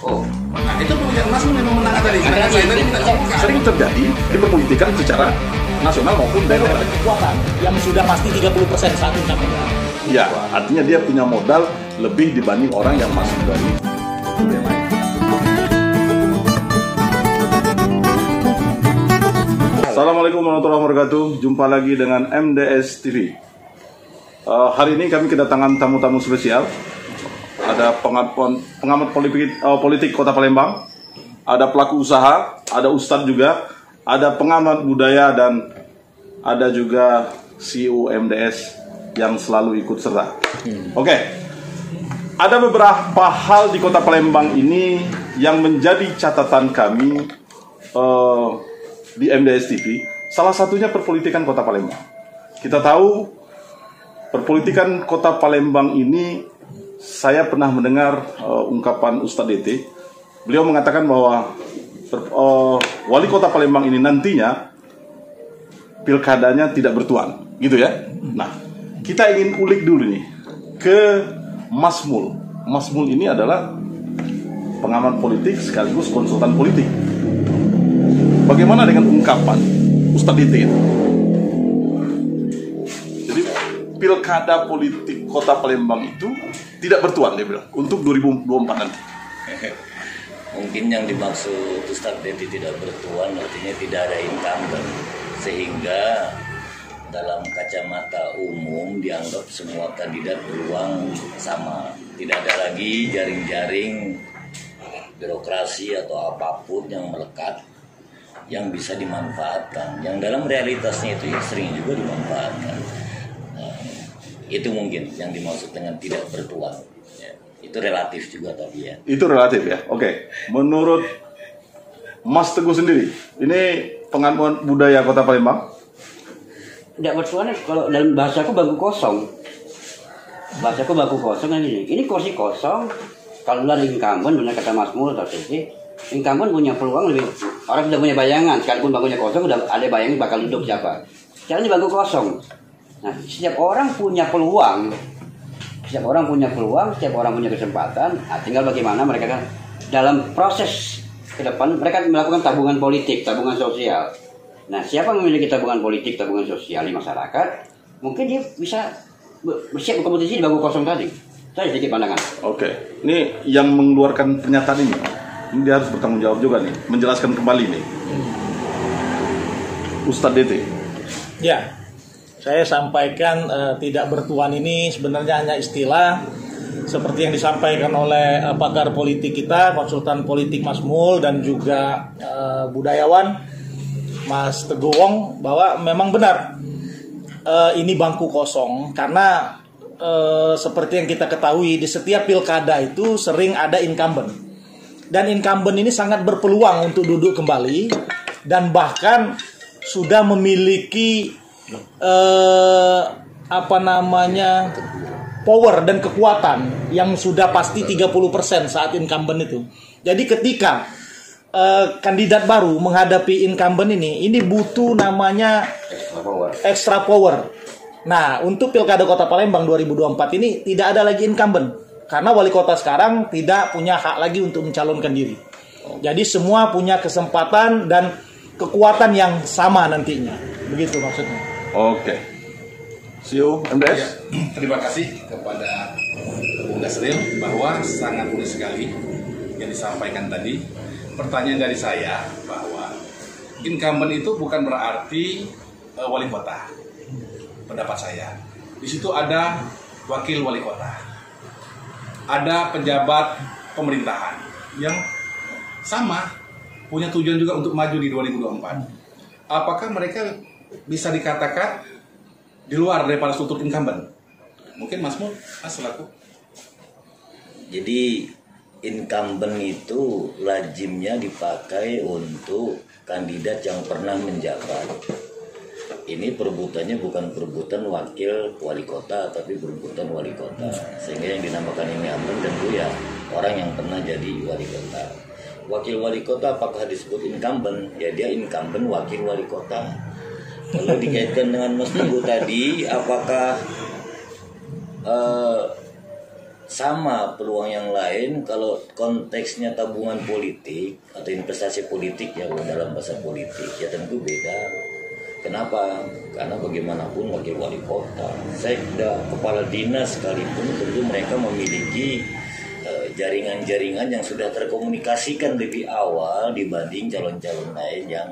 Oh, Nah, itu pemilihan Mas memang menang tadi. Sering terjadi di perpolitikan secara nasional maupun daerah. Kekuatan yang sudah pasti 30% saat incumbent. Ya, artinya dia punya modal lebih dibanding orang yang masuk dari yang lain. Assalamualaikum warahmatullahi wabarakatuh. Jumpa lagi dengan MDS TV. Hari ini kami kedatangan tamu-tamu spesial. Ada pengamat politik Kota Palembang, ada pelaku usaha, ada ustadz juga, ada pengamat budaya, dan ada juga CEO MDS yang selalu ikut serta. Oke. Ada beberapa hal di Kota Palembang ini yang menjadi catatan kami di MDS TV. Salah satunya perpolitikan Kota Palembang. Kita tahu perpolitikan Kota Palembang ini, saya pernah mendengar ungkapan Ustadz DT. Beliau mengatakan bahwa wali Kota Palembang ini nantinya pilkadanya tidak bertuan, gitu ya. Nah, kita ingin ulik dulu nih ke Mas Mul. Mas Mul ini adalah pengamat politik sekaligus konsultan politik. Bagaimana dengan ungkapan Ustadz DT itu? Jadi pilkada politik Kota Palembang itu tidak bertuan, dia bilang, untuk 2024 nanti. mungkin yang dimaksud Ustadz Dedi tidak bertuan artinya tidak ada incumbent, sehingga dalam kacamata umum dianggap semua kandidat peluang sama, tidak ada lagi jaring-jaring birokrasi atau apapun yang melekat yang bisa dimanfaatkan, yang dalam realitasnya itu sering juga dimanfaatkan. Itu mungkin yang dimaksud dengan tidak bertuan ya. Itu relatif juga tadi ya. Itu relatif ya. Oke. Menurut Mas Teguh sendiri, ini pengamat budaya Kota Palembang? Tidak bertuan kalau dalam bahasaku bangku kosong. Bahasaku bangku kosong kan ini. Ini kursi kosong. Kalau ada incumbent, benar kata Mas Mul atau Sisi, incumbent punya peluang lebih. Orang sudah punya bayangan, sekalipun bangkunya kosong sudah ada bayangan bakal duduk siapa. Sekarang ini bangku kosong. Nah, setiap orang punya peluang, setiap orang punya kesempatan. Nah, tinggal bagaimana mereka kan dalam proses ke depan mereka melakukan tabungan politik, tabungan sosial. Nah, siapa yang memiliki tabungan politik, tabungan sosial di masyarakat, mungkin dia bisa bersiap berkompetisi di bangku kosong tadi. Saya sedikit pandangan. Oke. Ini yang mengeluarkan pernyataan ini dia harus bertanggung jawab juga nih, menjelaskan kembali nih. Ustadz DT. Ya, saya sampaikan tidak bertuan ini sebenarnya hanya istilah seperti yang disampaikan oleh pakar politik kita, konsultan politik Mas Mul, dan juga budayawan Mas Teguh Wong, bahwa memang benar ini bangku kosong karena seperti yang kita ketahui di setiap pilkada itu sering ada incumbent, dan incumbent ini sangat berpeluang untuk duduk kembali dan bahkan sudah memiliki power dan kekuatan yang sudah pasti 30% saat incumbent itu. Jadi ketika kandidat baru menghadapi incumbent ini butuh namanya extra power. Nah, untuk pilkada Kota Palembang 2024 ini tidak ada lagi incumbent karena wali kota sekarang tidak punya hak lagi untuk mencalonkan diri. Jadi semua punya kesempatan dan kekuatan yang sama nantinya. Begitu maksudnya. Oke. CEO MDS. Ya, terima kasih kepada Bung Dasril bahwa sangat unik sekali yang disampaikan tadi. Pertanyaan dari saya bahwa incumbent itu bukan berarti wali kota. Pendapat saya, di situ ada wakil wali kota, ada pejabat pemerintahan yang sama punya tujuan juga untuk maju di 2024. Apakah mereka bisa dikatakan di luar daripada struktur incumbent? Mungkin Mas Mul, selaku. Jadi incumbent itu lazimnya dipakai untuk kandidat yang pernah menjabat. Ini perebutannya bukan perebutan wakil wali kota, tapi perebutan wali kota. Sehingga yang dinamakan incumbent tentu ya orang yang pernah jadi wali kota. Wakil wali kota apakah disebut incumbent? Ya dia incumbent wakil wali kota. Kalau dikaitkan dengan Mas Teguh tadi, apakah sama peluang yang lain kalau konteksnya tabungan politik atau investasi politik ya dalam bahasa politik ya tentu beda. Kenapa? Karena bagaimanapun wakil wali kota, sekda, kepala dinas sekalipun tentu mereka memiliki jaringan-jaringan yang sudah terkomunikasikan lebih awal dibanding calon-calon lain yang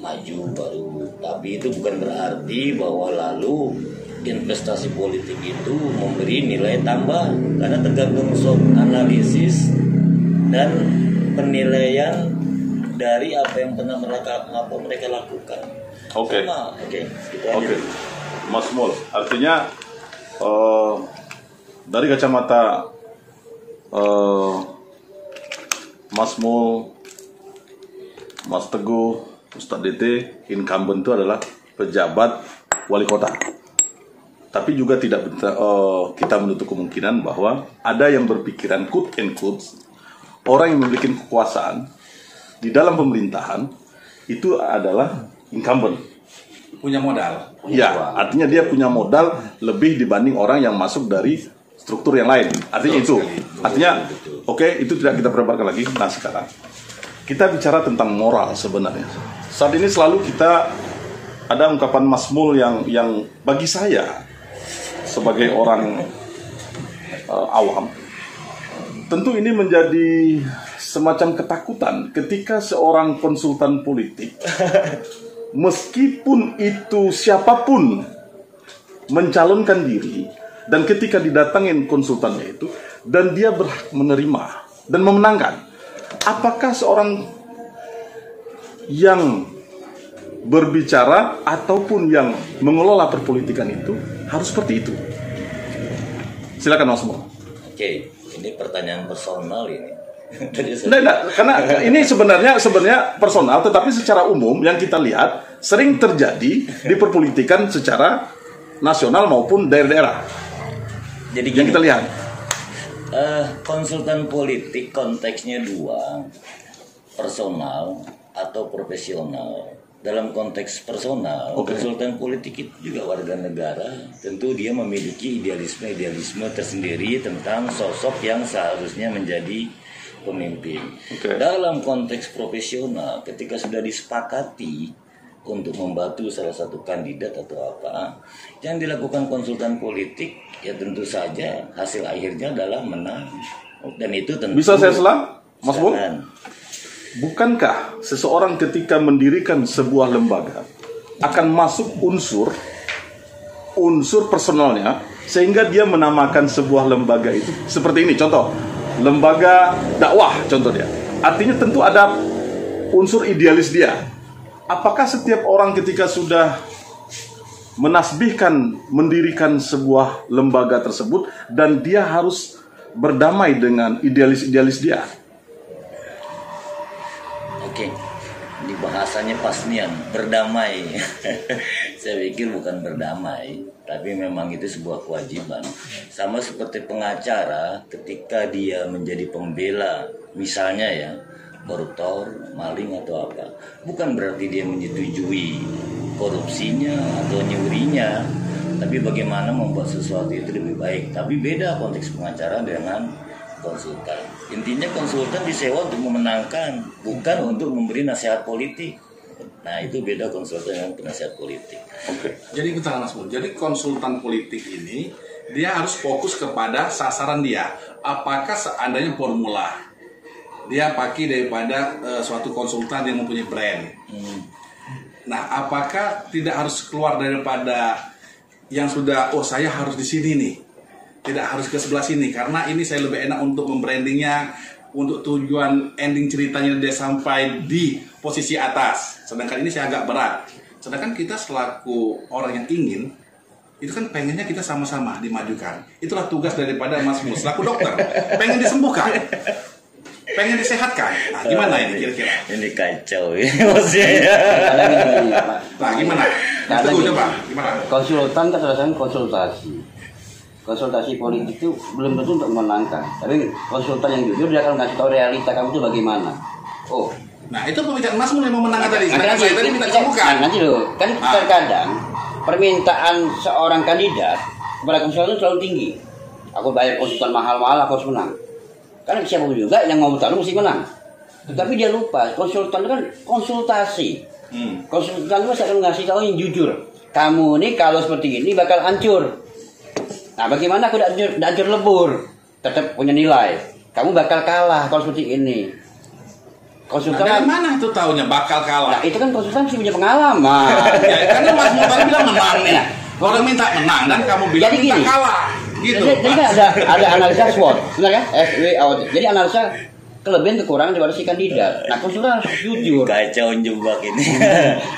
maju baru. Tapi itu bukan berarti bahwa lalu investasi politik itu memberi nilai tambah, karena tergantung analisis dan penilaian dari apa yang pernah mereka lakukan. Oke. Oke. Mas Mul, artinya dari kacamata Mas Mul, Mas Teguh, Ustadz DT, incumbent itu adalah pejabat wali kota. Tapi juga tidak kita menutup kemungkinan bahwa ada yang berpikiran quote and quote, orang yang memiliki kekuasaan di dalam pemerintahan itu adalah incumbent. Punya modal. Ya, artinya dia punya modal lebih dibanding orang yang masuk dari struktur yang lain. Artinya itu. Artinya, oke, itu tidak kita perdebatkan lagi. Nah, sekarang kita bicara tentang moral sebenarnya. Saat ini selalu kita ada ungkapan Mas Mul yang bagi saya sebagai orang awam, tentu ini menjadi semacam ketakutan ketika seorang konsultan politik, meskipun itu siapapun mencalonkan diri, dan ketika didatangin konsultannya itu, dan dia berhak menerima dan memenangkan, apakah seorang yang berbicara ataupun yang mengelola perpolitikan itu harus seperti itu? Silakan Mas Mo. Oke, ini pertanyaan personal ini. Karena ini sebenarnya personal, tetapi secara umum yang kita lihat sering terjadi di perpolitikan secara nasional maupun daerah-daerah. Jadi yang kita lihat, konsultan politik konteksnya dua, personal atau profesional. Dalam konteks personal, konsultan politik itu juga warga negara. Tentu dia memiliki idealisme tersendiri tentang sosok yang seharusnya menjadi pemimpin. Dalam konteks profesional, ketika sudah disepakati untuk membantu salah satu kandidat atau apa, yang dilakukan konsultan politik, ya tentu saja hasil akhirnya adalah menang. Dan itu tentu. Bisa saya selang, Mas Bung? Bukankah seseorang ketika mendirikan sebuah lembaga akan masuk unsur personalnya, sehingga dia menamakan sebuah lembaga itu seperti ini, contoh lembaga dakwah contohnya, artinya tentu ada unsur idealis dia. Apakah setiap orang ketika sudah menasbihkan mendirikan sebuah lembaga tersebut dan dia harus berdamai dengan idealis dia? Oke, ini bahasanya pasnian, berdamai. Saya pikir bukan berdamai, tapi memang itu sebuah kewajiban. Sama seperti pengacara ketika dia menjadi pembela, misalnya ya, koruptor, maling atau apa, bukan berarti dia menyetujui korupsinya atau nyurinya, tapi bagaimana membuat sesuatu itu lebih baik. Tapi beda konteks pengacara dengan konsultan. Intinya konsultan disewa untuk memenangkan, bukan untuk memberi nasihat politik. Nah, itu beda konsultan dengan penasihat politik. Jadi bentar Mas Bung. Jadi konsultan politik ini dia harus fokus kepada sasaran dia. Apakah seandainya formula dia pakai daripada suatu konsultan yang mempunyai brand. Nah, apakah tidak harus keluar daripada yang sudah, saya harus di sini nih, tidak harus ke sebelah sini, karena ini saya lebih enak untuk membrandingnya, untuk tujuan ending ceritanya dia sampai di posisi atas, sedangkan ini saya agak berat. Sedangkan kita selaku orang yang ingin, itu kan pengennya kita sama-sama dimajukan. Itulah tugas daripada Mas Mus selaku dokter, pengen disembuhkan, pengen disehatkan. Nah, gimana ini kira-kira? Ini kacau ini maksudnya. Nah, gimana? Coba, gimana? Konsultan kan rasanya konsultasi politik itu belum tentu untuk memenangkan. Tapi konsultan yang jujur dia akan ngasih tahu realita kamu itu bagaimana. Nah, itu pembicaraan Mas Mus yang memenangkan tadi. Saya tadi minta disembuhkan. Nanti loh, kan terkadang permintaan seorang kandidat kepada konsultan selalu tinggi. Aku bayar konsultan mahal-mahal, aku harus menang. Karena siapa juga yang ngomong taruh mesti menang. Tetapi dia lupa, konsultan itu kan konsultasi. Konsultan itu akan ngasih tahu yang jujur. Kamu ini kalau seperti ini bakal hancur. Nah, bagaimana aku tidak hancur lebur? Tetap punya nilai. Kamu bakal kalah kalau seperti ini. Konsultan dari mana tuh taunya bakal kalah? Nah, itu kan konsultan sih punya pengalaman. Ya, karena Mas Mubar bilang menang nih. Orang minta menang dan kamu bilang Jadi minta gini, kalah. Gitu. Jadi kan ada analisa SWOT, benar kan? Jadi analisa kelebihan kekurangan daripada si kandidat. Nah, konsultan harus jujur. Kacau jebak ini.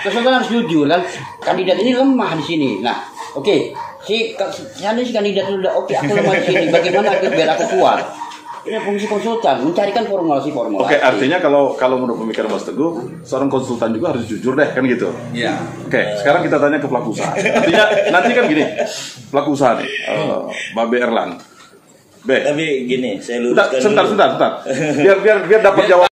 Konsultan harus jujur kan. Kandidat ini lemah di sini. Nah, oke. Si kandidat itu udah oke, aku lemah di sini. Bagaimana biar aku kuat? Ini fungsi konsultan, mencarikan formulasi-formulasi. Oke, artinya kalau menurut pemikiran Mas Teguh, seorang konsultan juga harus jujur deh, kan gitu. Iya. Oke, sekarang kita tanya ke pelaku usaha. Artinya nanti kan gini, pelaku usaha nih, Babe Erlang. Tapi gini, saya luruskan Sebentar. Biar dapat jawaban.